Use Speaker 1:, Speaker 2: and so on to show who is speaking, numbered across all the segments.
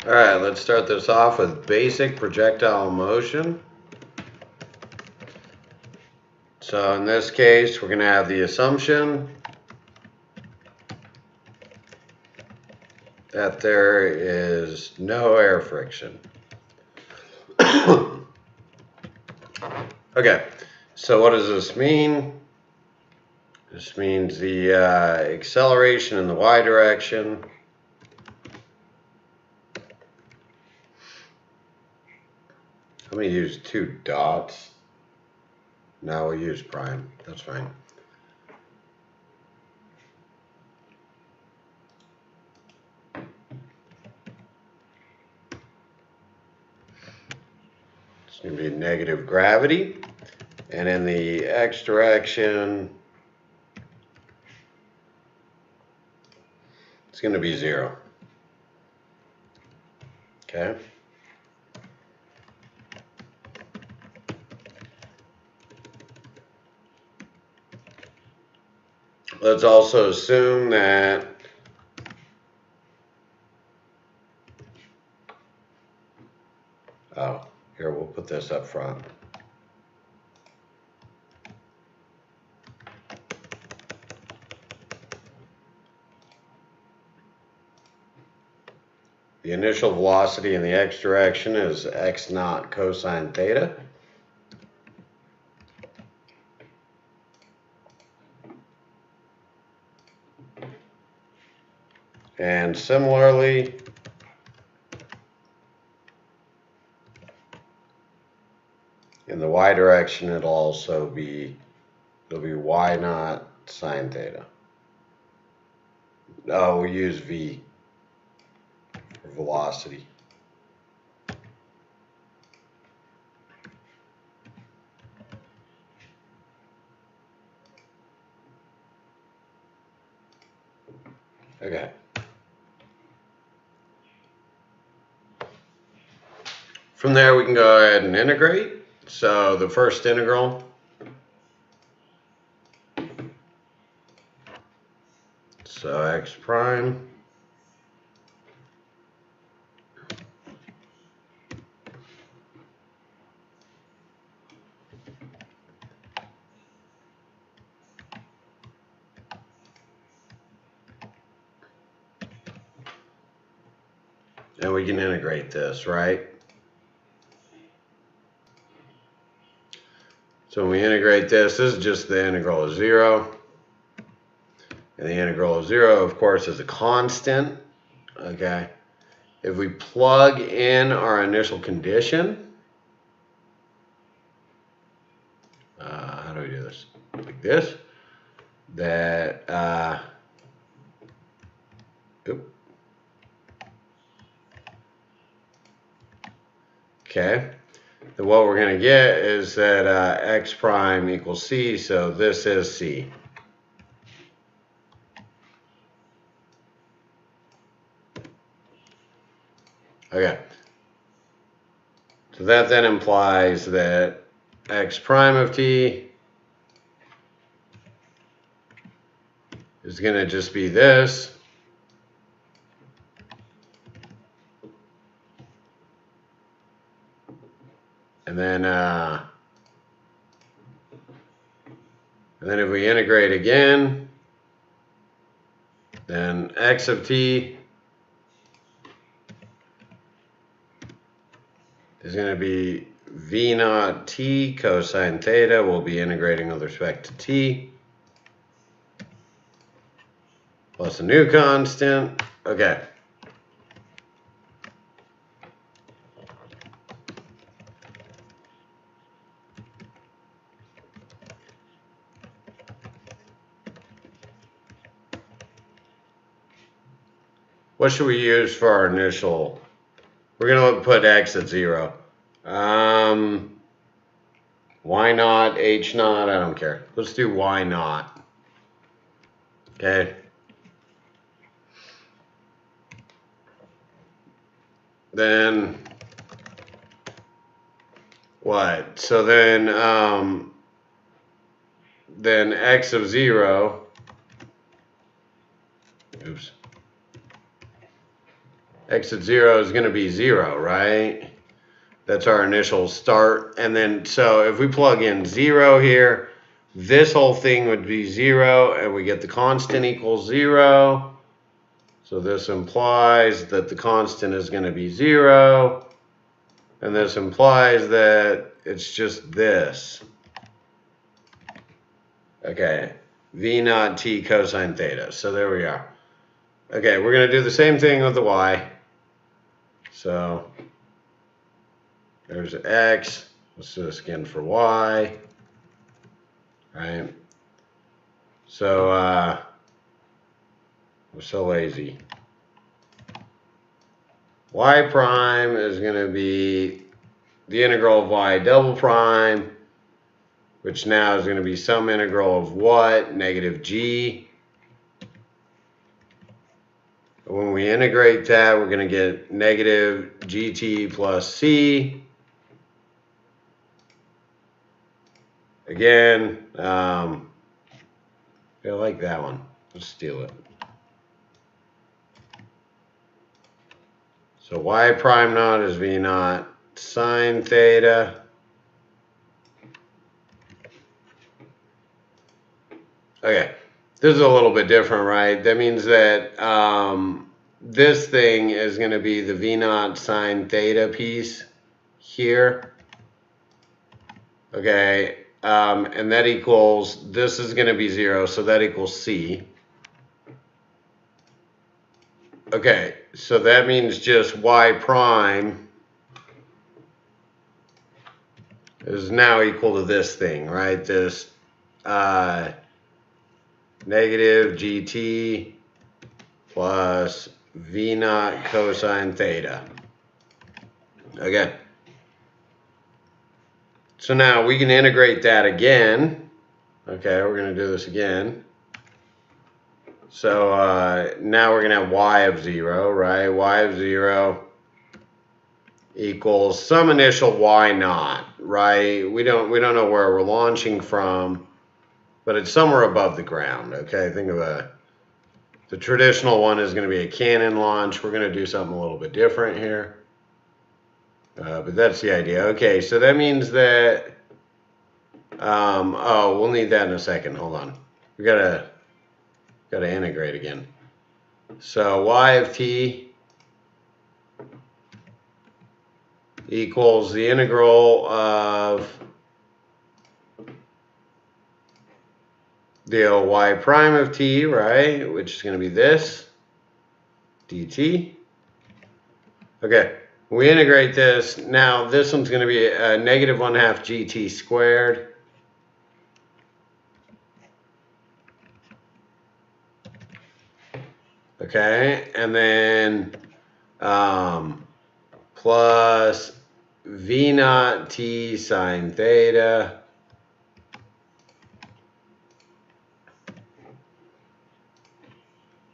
Speaker 1: All right, let's start this off with basic projectile motion. So in this case, we're going to have the assumption that there is no air friction. Okay, so what does this mean? This means the acceleration in the y direction let me use 2 dots. No, we'll use prime. That's fine. It's going to be negative gravity. And in the x direction, it's going to be 0. Okay? Let's also assume that here, we'll put this up front. The initial velocity in the x direction is x naught cosine theta. And similarly, in the y direction, it'll also be, y naught sine theta. Oh, we use v for velocity. Okay. From there, we can go ahead and integrate. So the first integral, so x prime and we can integrate this, right? So when we integrate this is just the integral of 0. And the integral of 0, of course, is a constant. Okay. If we plug in our initial condition, how do we do this? Like this. That, okay. Then what we're going to get is that x prime equals c, so this is c. Okay. So that then implies that x prime of t is going to just be this. And then if we integrate again, then x of t is going to be v naught t cosine theta. We'll be integrating with respect to t. Plus a new constant. Okay. What should we use for our initial? We're going to put x at 0. Y naught, H naught, I don't care. Let's do Y naught. Okay. Then what? So then x of 0, oops. x at 0 is going to be 0, right? That's our initial start. And then, so if we plug in 0 here, this whole thing would be 0, and we get the constant equals 0. So this implies that the constant is going to be 0. And this implies that it's just this. Okay, v naught t cosine theta. So there we are. Okay, we're going to do the same thing with the y. So there's x. Let's do this again for y. Right? So we're so lazy. Y prime is going to be the integral of y double prime, which now is going to be some integral of what? Negative g. When we integrate that, we're going to get negative gt plus c. Again, I like that one. Let's steal it. So y prime naught is v naught sine theta. Okay, this is a little bit different, right? That means that this thing is going to be the v naught sine theta piece here. Okay, and that equals, this is going to be 0, so that equals c. Okay, so that means just y prime is now equal to this thing, right? This negative gt plus v naught cosine theta. Okay. So now we can integrate that again. Okay, we're going to do this again. So now we're going to have y of 0, right? Y of 0 equals some initial y naught, right? We don't know where we're launching from, but it's somewhere above the ground. Okay, think of the traditional one is going to be a cannon launch. We're going to do something a little bit different here, but that's the idea. Okay, so that means that oh, we'll need that in a second. Hold on, we gotta integrate again. So y of t equals the integral of the y prime of t, right, which is going to be this dt. Okay, we integrate this. Now this one's going to be a negative 1/2 gt squared. Okay, and then plus v naught t sine theta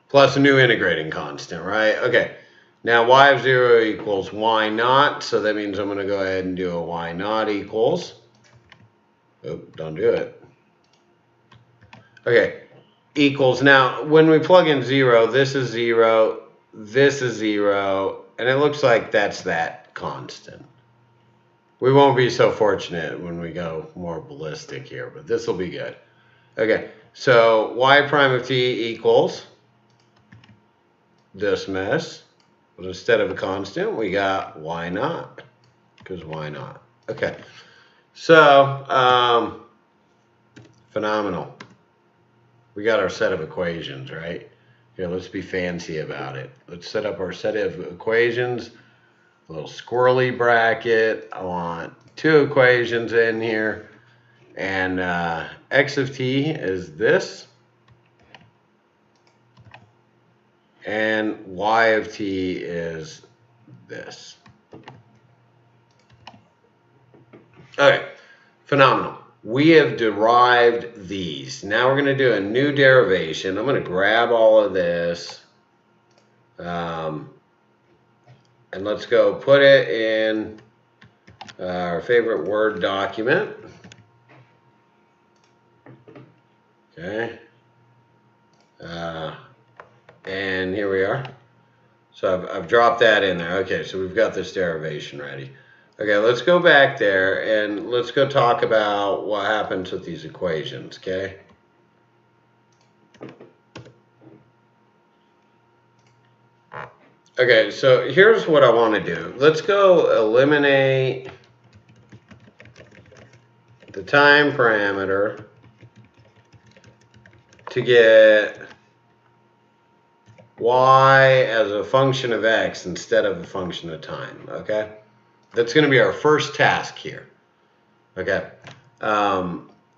Speaker 1: plus a new integrating constant, right? Okay, now y of 0 equals y naught, so that means I'm going to go ahead and do a y naught equals. Oop, don't do it. Okay, equals. Now, when we plug in 0, this is 0, this is 0, and it looks like that's that constant. We won't be so fortunate when we go more ballistic here, but this will be good. Okay, so y prime of t equals this mess, but instead of a constant, we got y naught, because why not? Okay, so phenomenal. We got our set of equations, right? Here, let's be fancy about it. Let's set up our set of equations. A little squirrely bracket. I want 2 equations in here. And x of t is this. And y of t is this. Okay, phenomenal. We have derived these. Now we're going to do a new derivation. I'm going to grab all of this. And let's go put it in our favorite Word document. Okay. And here we are. So I've dropped that in there. Okay, so we've got this derivation ready. Okay, let's go back there and let's go talk about what happens with these equations, okay? Okay, so here's what I want to do. Let's go eliminate the time parameter to get y as a function of x instead of a function of time, okay? That's going to be our first task here, okay?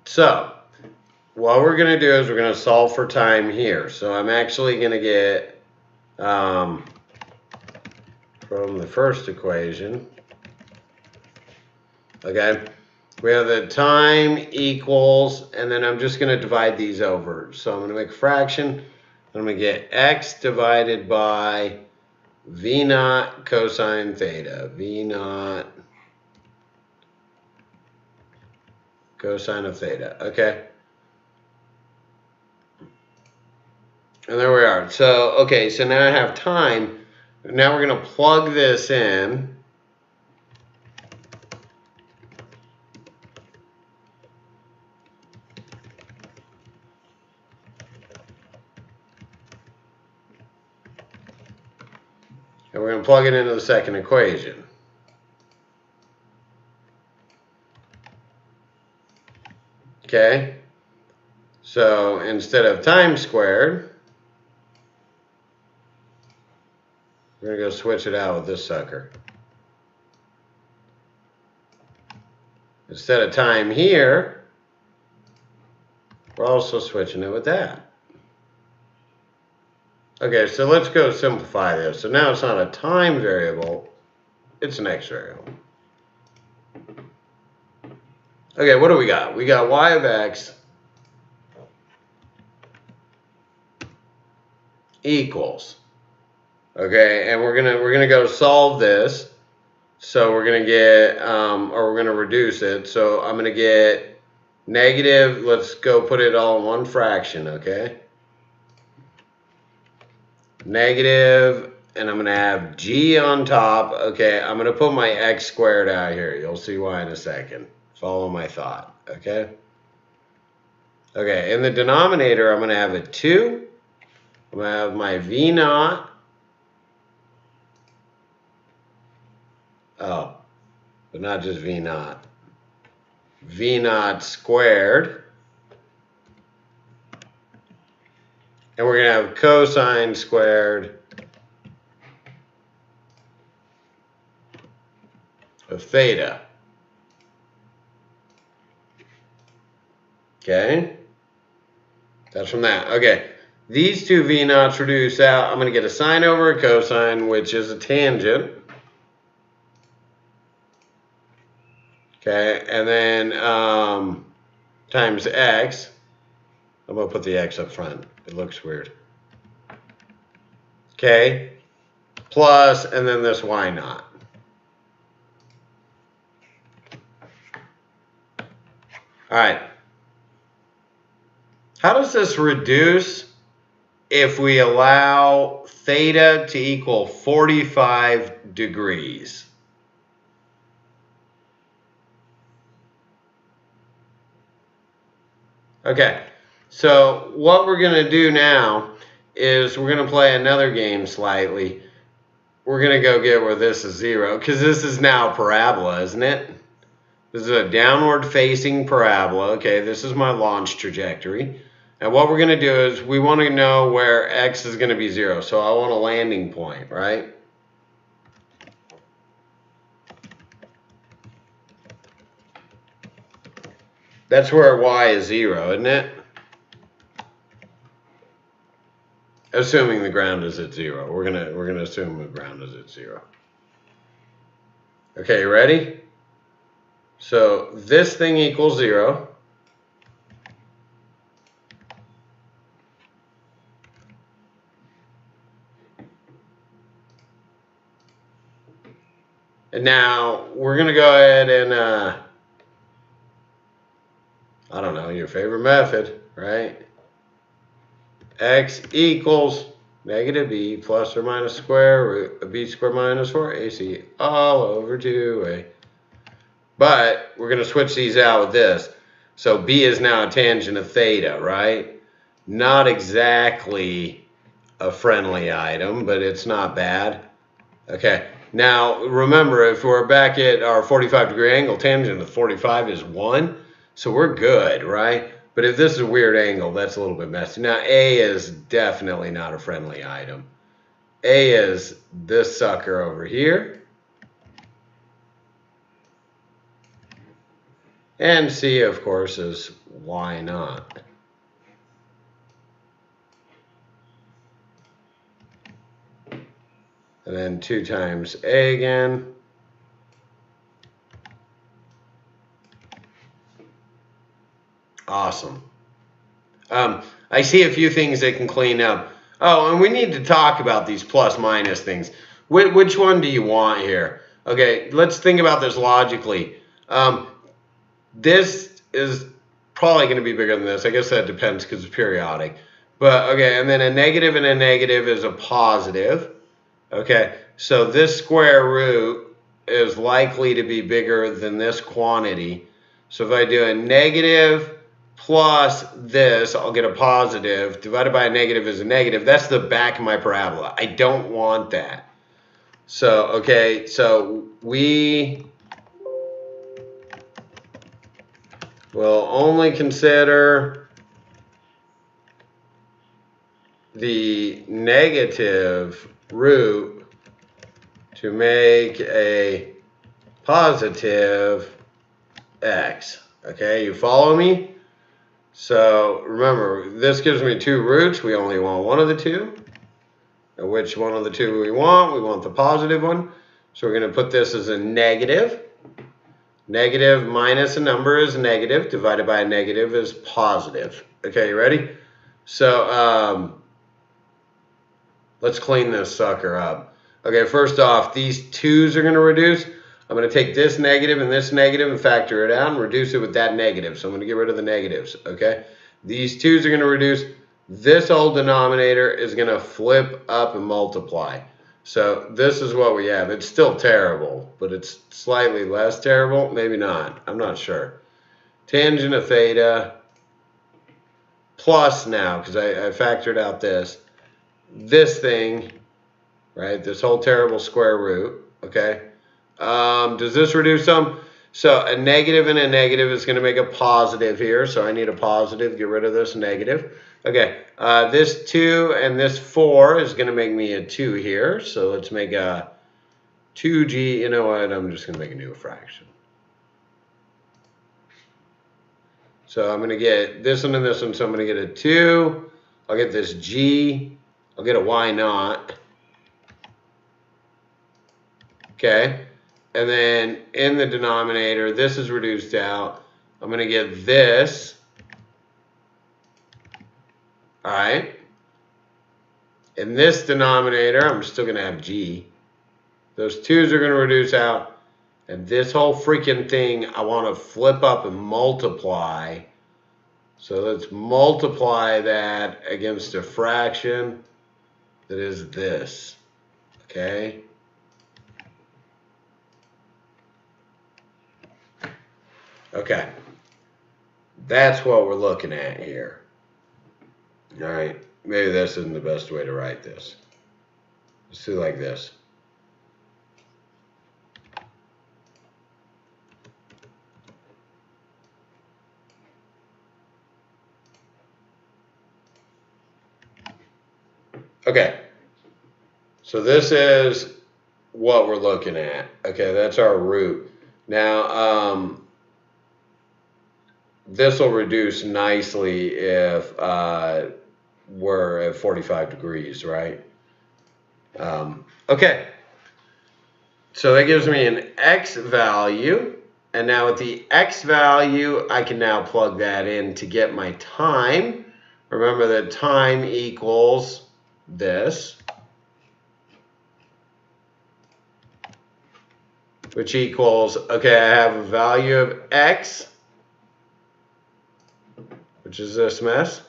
Speaker 1: So what we're going to do is we're going to solve for time here. So I'm actually going to get, from the first equation, okay, we have the time equals, and then I'm just going to divide these over. So I'm going to make a fraction. I'm going to get x divided by v naught cosine theta. V naught cosine of theta. Okay. And there we are. So, okay, so now I have time. Now we're going to plug this in. And we're going to plug it into the second equation. Okay? So instead of time squared, we're going to go switch it out with this sucker. Instead of time here, we're also switching it with that. Okay, so let's go simplify this. So now it's not a time variable, it's an x variable. Okay, what do we got? We got y of x equals. Okay, and we're gonna go solve this. So we're gonna get, or we're gonna reduce it. So I'm gonna get negative. Let's go put it all in one fraction. Okay. Negative, and I'm going to have g on top. Okay, I'm going to put my x squared out here. You'll see why in a second. Follow my thought, okay? Okay, in the denominator, I'm going to have a 2. I'm going to have my v naught. Oh, but not just v naught. V naught squared. And we're going to have cosine squared of theta. Okay? That's from that. Okay. These two v naughts reduce out. I'm going to get a sine over a cosine, which is a tangent. Okay. And then times x. I'm going to put the x up front. It looks weird. Okay. Plus, and then this y naught. All right. How does this reduce if we allow theta to equal 45 degrees? Okay. So what we're going to do now is we're going to play another game slightly. We're going to go get where this is 0, because this is now a parabola, isn't it? This is a downward facing parabola. Okay, this is my launch trajectory. And what we're going to do is we want to know where x is going to be 0. So I want a landing point, right? That's where y is 0, isn't it? Assuming the ground is at 0. We're gonna assume the ground is at 0. Okay, you ready? So this thing equals 0. And now we're gonna go ahead and I don't know, your favorite method, right? X equals negative b plus or minus square root of b squared minus 4ac all over 2a. But we're going to switch these out with this. So b is now a tangent of theta, right? Not exactly a friendly item, but it's not bad. Okay, now remember, if we're back at our 45-degree angle, tangent of 45 is 1, so we're good, right? But if this is a weird angle, that's a little bit messy. Now, A is definitely not a friendly item. A is this sucker over here. And C, of course, is why not? And then 2 times A again. Awesome. I see a few things they can clean up. Oh, and we need to talk about these plus minus things. Which one do you want here? Okay, let's think about this logically. This is probably going to be bigger than this. I guess that depends because it's periodic. But, okay, and then a negative and a negative is a positive. Okay, so this square root is likely to be bigger than this quantity. So if I do a negative plus this, I'll get a positive. Divided by a negative is a negative. That's the back of my parabola. I don't want that. So, okay, so we will only consider the negative root to make a positive x. Okay, you follow me? So remember, this gives me 2 roots. We only want one of the 2. And which one of the 2 we want? We want the positive one. So we're going to put this as a negative. Negative minus a number is negative. Divided by a negative is positive. Okay, you ready? So let's clean this sucker up. Okay, first off, these 2's are going to reduce. I'm going to take this negative and factor it out and reduce it with that negative. So I'm going to get rid of the negatives, okay? These 2's are going to reduce. This whole denominator is going to flip up and multiply. So this is what we have. It's still terrible, but it's slightly less terrible. Maybe not. I'm not sure. Tangent of theta plus now, because I factored out this thing, right? This whole terrible square root, okay? Does this reduce some? So a negative and a negative is going to make a positive here. So I need a positive. Get rid of this negative. Okay. This 2 and this 4 is going to make me a 2 here. So let's make a 2g. You know what? I'm just going to make a new fraction. So I'm going to get this one and this one. So I'm going to get a 2. I'll get this g. I'll get a y naught. Okay. And then in the denominator, this is reduced out. I'm going to get this. All right. In this denominator, I'm still going to have g. Those 2's are going to reduce out. And this whole freaking thing, I want to flip up and multiply. So let's multiply that against a fraction that is this. Okay. Okay, that's what we're looking at here. All right, maybe this isn't the best way to write this. Let's do like this. Okay, so this is what we're looking at. Okay, that's our root. Now, this will reduce nicely if we're at 45 degrees, right? Okay, so that gives me an x value. And now with the x value, I can now plug that in to get my time. Remember that time equals this, which equals, okay, I have a value of x, which is this mess,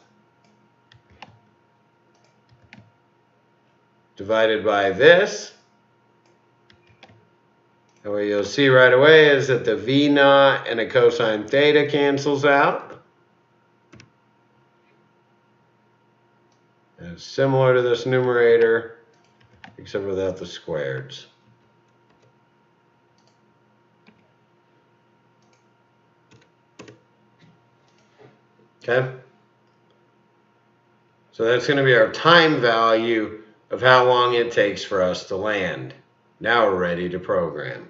Speaker 1: divided by this. And what you'll see right away is that the V naught and a cosine theta cancels out. And it's similar to this numerator, except without the squareds. Okay? So that's going to be our time value of how long it takes for us to land. Now we're ready to program.